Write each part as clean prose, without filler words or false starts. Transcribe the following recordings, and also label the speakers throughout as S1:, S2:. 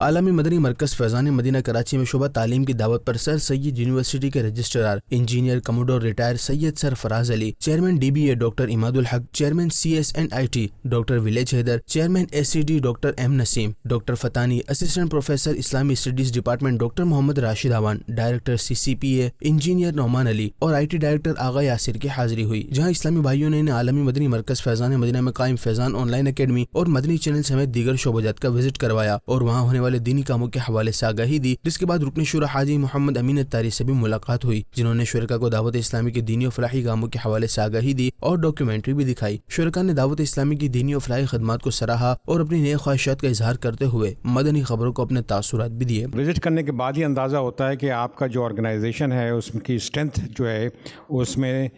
S1: عالمی مدنی مرکز فیضان مدینہ کراچی میں شعبہ تعلیم کی دعوت پر سر سید یونیورسٹی کے registrar engineer commodore retired Syed Sarfaraz Ali, chairman D B A doctor Imad ul-Haq, chairman C S N I T doctor Walij Haider, chairman S C D doctor M Naseem, doctor Fatani, assistant professor اسلامی studies department doctor Muhammad Rashid Awan, director C C P A engineer Noman Ali اور I T director Agha Yasir کی حاضری ہوئی، جہاں اسلامی بھائیوں نے عالمی مدنی مرکز فیضان مدینہ میں قائم فیضان آن لائن اکیڈمی اور مدنی چینل سمیت دیگر شعبہ جات کا وزٹ کروایا اور وہاں ہونے والے دینی کاموں کے حوالے سے آگاہی دی، جس کے بعد رکن شورا حاجی محمد امین اتاری سے بھی ملاقات ہوئی، جنہوں نے شرکاء کو دعوت اسلامی کی دینی و فلاحی کاموں کے حوالے سے آگاہی دی اور ڈاکیومنٹری بھی دکھائی۔ شرکاء نے دعوت اسلامی کی دینی و فلاحی خدمات کو سراہا اور اپنی نیک خواہشات کا اظہار کرتے ہوئے مدنی خبروں کو اپنے تاثرات بھی دیے۔
S2: وزٹ کرنے کے بعد ہی اندازہ ہوتا ہے کہ آپ کا جو آرگنائزیشن ہے اس کی اسٹرینتھ جو ہے اس میں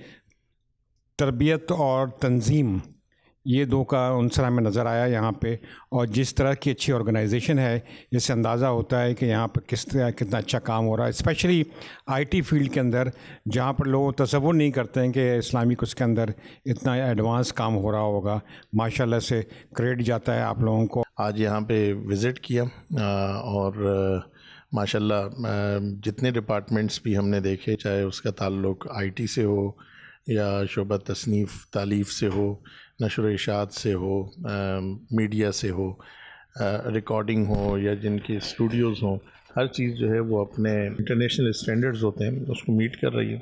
S2: تربیت اور تنظیم، یہ دو کا عنصر ہمیں نظر آیا یہاں پہ، اور جس طرح کی اچھی آرگنائزیشن ہے اس سے اندازہ ہوتا ہے کہ یہاں پر کتنا اچھا کام ہو رہا ہے، اسپیشلی آئی ٹی فیلڈ کے اندر، جہاں پر لوگ تصور نہیں کرتے ہیں کہ اسلامک اس کے اندر اتنا ایڈوانس کام ہو رہا ہوگا۔ ماشاءاللہ سے کریڈٹ جاتا ہے آپ لوگوں کو۔
S3: آج یہاں پہ وزٹ کیا اور ماشاءاللہ جتنے ڈپارٹمنٹس بھی ہم نے دیکھے، چاہے اس کا تعلق آئی ٹی سے ہو یا شعبہ تصنیف تالیف سے ہو، نشر و اشاعت سے ہو، میڈیا سے ہو، ریکارڈنگ ہو یا جن کی اسٹوڈیوز ہوں، ہر چیز جو ہے وہ اپنے انٹرنیشنل اسٹینڈرڈز ہوتے ہیں اس کو میٹ کر رہی ہے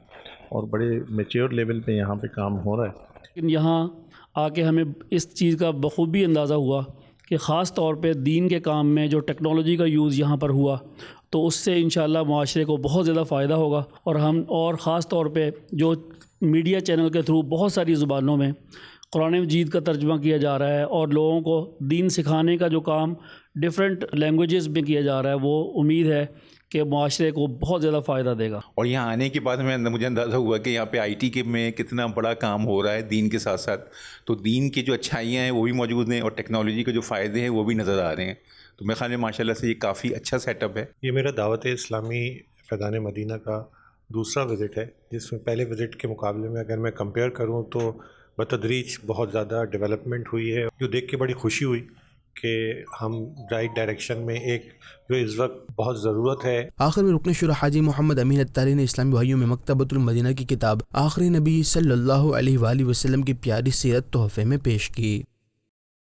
S3: اور بڑے میچیور لیول پہ یہاں پہ کام ہو رہا ہے۔
S4: لیکن یہاں آ کے ہمیں اس چیز کا بخوبی اندازہ ہوا کہ خاص طور پہ دین کے کام میں جو ٹیکنالوجی کا یوز یہاں پر ہوا تو اس سے انشاءاللہ معاشرے کو بہت زیادہ فائدہ ہوگا، اور خاص طور پہ جو میڈیا چینل کے تھرو بہت ساری زبانوں میں قرآن مجید کا ترجمہ کیا جا رہا ہے اور لوگوں کو دین سکھانے کا جو کام ڈیفرنٹ لینگویجز میں کیا جا رہا ہے، وہ امید ہے کہ معاشرے کو بہت زیادہ فائدہ دے گا۔
S5: اور یہاں آنے کے بعد مجھے اندازہ ہوا کہ یہاں پہ آئی ٹی کے میں کتنا بڑا کام ہو رہا ہے دین کے ساتھ ساتھ، تو دین کی جو اچھائیاں ہیں وہ بھی موجود ہیں اور ٹیکنالوجی کے جو فائدے ہیں وہ بھی نظر آ رہے ہیں، تو میرے خیال میں ماشاءاللہ سے یہ کافی اچھا سیٹ اپ ہے۔
S6: یہ میرا دعوت اسلامی فیضان مدینہ کا دوسرا وزٹ ہے، جس میں پہلے وزٹ کے مقابلے میں اگر میں کمپیئر کروں تو بتدریج بہت زیادہ ڈیولپمنٹ ہوئی ہے، جو دیکھ کے بڑی خوشی ہوئی کہ ہم رائٹ ڈائریکشن میں ایک جو اس وقت بہت ضرورت ہے۔
S1: آخر میں رکن شورا حاجی محمد امین اتاری نے اسلامی بھائیوں میں مکتبۃ المدینہ کی کتاب آخری نبی صلی اللہ علیہ وآلہ وسلم کی پیاری سیرت تحفے میں پیش کی۔